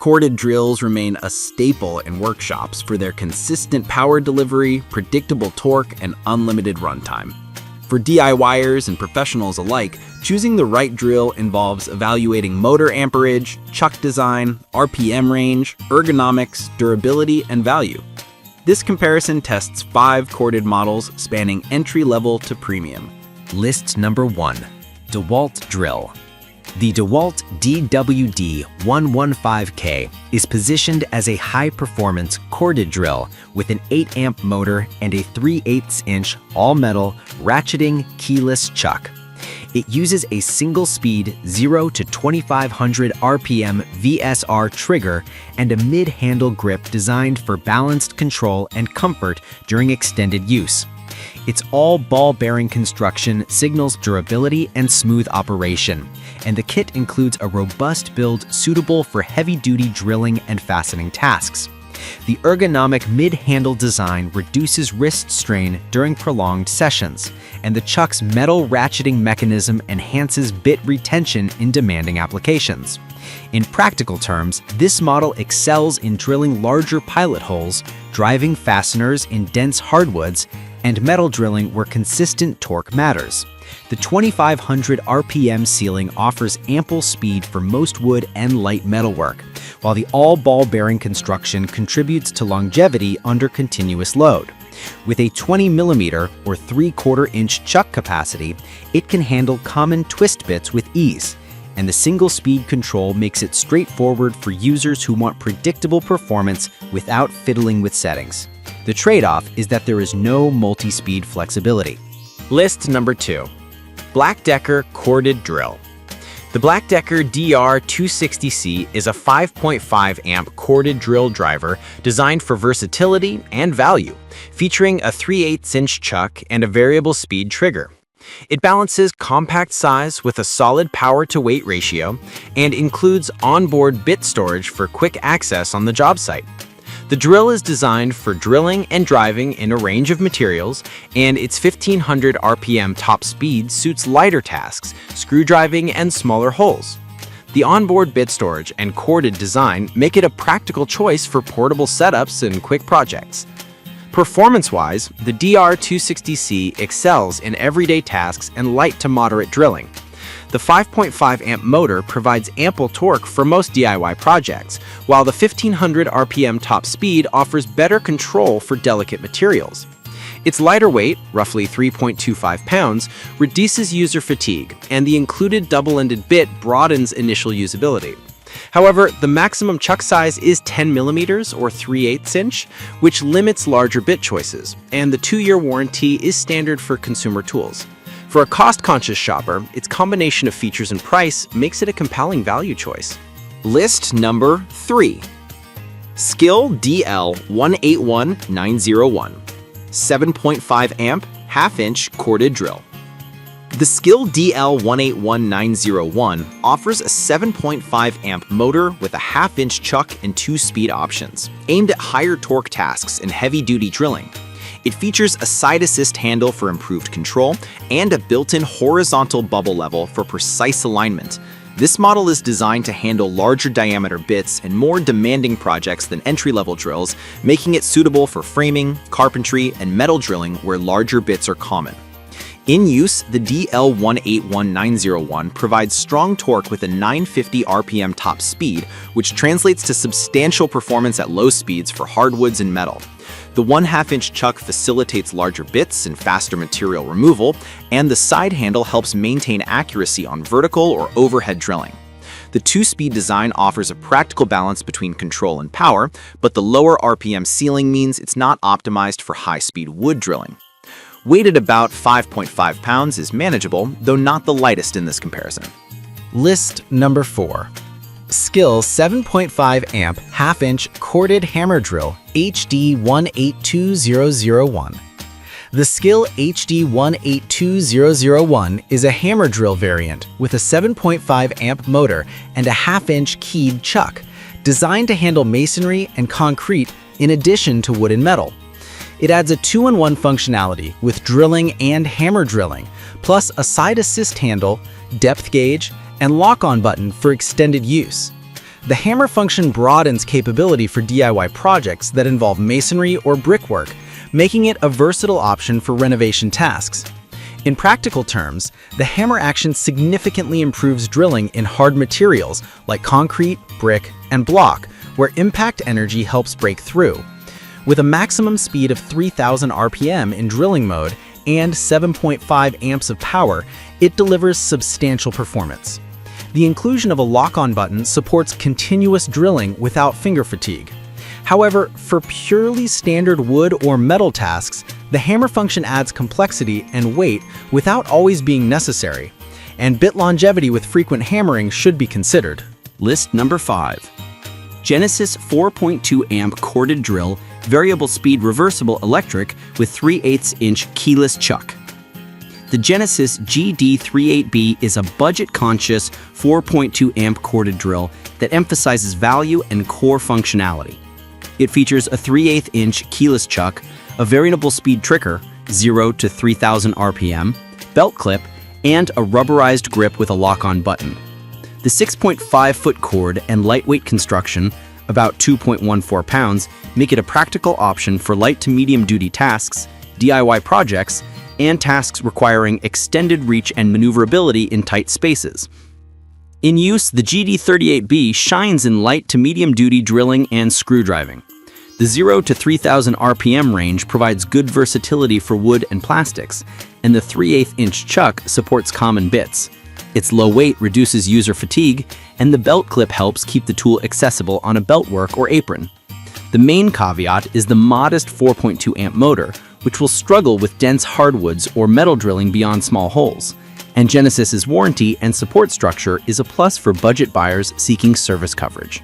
Corded drills remain a staple in workshops for their consistent power delivery, predictable torque, and unlimited runtime. For DIYers and professionals alike, choosing the right drill involves evaluating motor amperage, chuck design, RPM range, ergonomics, durability, and value. This comparison tests 5 corded models spanning entry-level to premium. List number 1. DeWalt Drill. The DeWalt DWD-115K is positioned as a high-performance corded drill with an 8-amp motor and a 3/8-inch all-metal ratcheting keyless chuck. It uses a single-speed 0 to 2500 RPM VSR trigger and a mid-handle grip designed for balanced control and comfort during extended use. Its all ball-bearing construction signals durability and smooth operation, and the kit includes a robust build suitable for heavy-duty drilling and fastening tasks. The ergonomic mid-handle design reduces wrist strain during prolonged sessions, and the chuck's metal ratcheting mechanism enhances bit retention in demanding applications. In practical terms, this model excels in drilling larger pilot holes, driving fasteners in dense hardwoods, and metal drilling where consistent torque matters. The 2500 RPM sealing offers ample speed for most wood and light metalwork, while the all-ball-bearing construction contributes to longevity under continuous load. With a 20mm or 3/4-inch chuck capacity, it can handle common twist bits with ease, and the single-speed control makes it straightforward for users who want predictable performance without fiddling with settings. The trade-off is that there is no multi-speed flexibility. List number 2. Black Decker Corded Drill. The Black Decker DR260C is a 5.5-amp corded drill driver designed for versatility and value, featuring a 3/8-inch chuck and a variable speed trigger. It balances compact size with a solid power-to-weight ratio and includes onboard bit storage for quick access on the job site. The drill is designed for drilling and driving in a range of materials, and its 1500 RPM top speed suits lighter tasks, screw driving, and smaller holes. The onboard bit storage and corded design make it a practical choice for portable setups and quick projects. Performance-wise, the DR260C excels in everyday tasks and light to moderate drilling. The 5.5-amp motor provides ample torque for most DIY projects, while the 1500 RPM top speed offers better control for delicate materials. Its lighter weight, roughly 3.25 pounds, reduces user fatigue, and the included double-ended bit broadens initial usability. However, the maximum chuck size is 10mm or 3/8-inch, which limits larger bit choices, and the 2-year warranty is standard for consumer tools. For a cost-conscious shopper, its combination of features and price makes it a compelling value choice. List number 3. Skil DL181901, 7.5-amp, half-inch corded drill. The Skil DL181901 offers a 7.5-amp motor with a half-inch chuck and 2-speed options, aimed at higher torque tasks and heavy-duty drilling. It features a side assist handle for improved control and a built-in horizontal bubble level for precise alignment. This model is designed to handle larger diameter bits and more demanding projects than entry-level drills, making it suitable for framing, carpentry, and metal drilling where larger bits are common. In use, the DL181901 provides strong torque with a 950 RPM top speed, which translates to substantial performance at low speeds for hardwoods and metal. The 1/2-inch chuck facilitates larger bits and faster material removal, and the side handle helps maintain accuracy on vertical or overhead drilling. The 2-speed design offers a practical balance between control and power, but the lower RPM sealing means it's not optimized for high-speed wood drilling. Weight at about 5.5 pounds is manageable, though not the lightest in this comparison. List number 4. Skil 7.5-amp half-inch corded hammer drill HD182001. The Skil HD182001 is a hammer drill variant with a 7.5-amp motor and a half-inch keyed chuck, designed to handle masonry and concrete in addition to wood and metal. It adds a 2-in-1 functionality with drilling and hammer drilling, plus a side assist handle, depth gauge, and lock-on button for extended use. The hammer function broadens capability for DIY projects that involve masonry or brickwork, making it a versatile option for renovation tasks. In practical terms, the hammer action significantly improves drilling in hard materials like concrete, brick, and block, where impact energy helps break through. With a maximum speed of 3,000 RPM in drilling mode and 7.5 amps of power, it delivers substantial performance. The inclusion of a lock-on button supports continuous drilling without finger fatigue. However, for purely standard wood or metal tasks, the hammer function adds complexity and weight without always being necessary, and bit longevity with frequent hammering should be considered. List number 5. Genesis 4.2 amp corded drill, variable speed reversible electric with 3/8 inch keyless chuck. The Genesis GD38B is a budget-conscious 4.2 amp corded drill that emphasizes value and core functionality. It features a 3/8 inch keyless chuck, a variable speed trigger, 0 to 3,000 RPM, belt clip, and a rubberized grip with a lock-on button. The 6.5-foot cord and lightweight construction, about 2.14 pounds, make it a practical option for light to medium-duty tasks, DIY projects, and tasks requiring extended reach and maneuverability in tight spaces. In use, the GD38B shines in light to medium-duty drilling and screw driving. The 0 to 3,000 RPM range provides good versatility for wood and plastics, and the 3/8 inch chuck supports common bits. Its low weight reduces user fatigue, and the belt clip helps keep the tool accessible on a belt work or apron. The main caveat is the modest 4.2 amp motor, which will struggle with dense hardwoods or metal drilling beyond small holes. And Genesis's warranty and support structure is a plus for budget buyers seeking service coverage.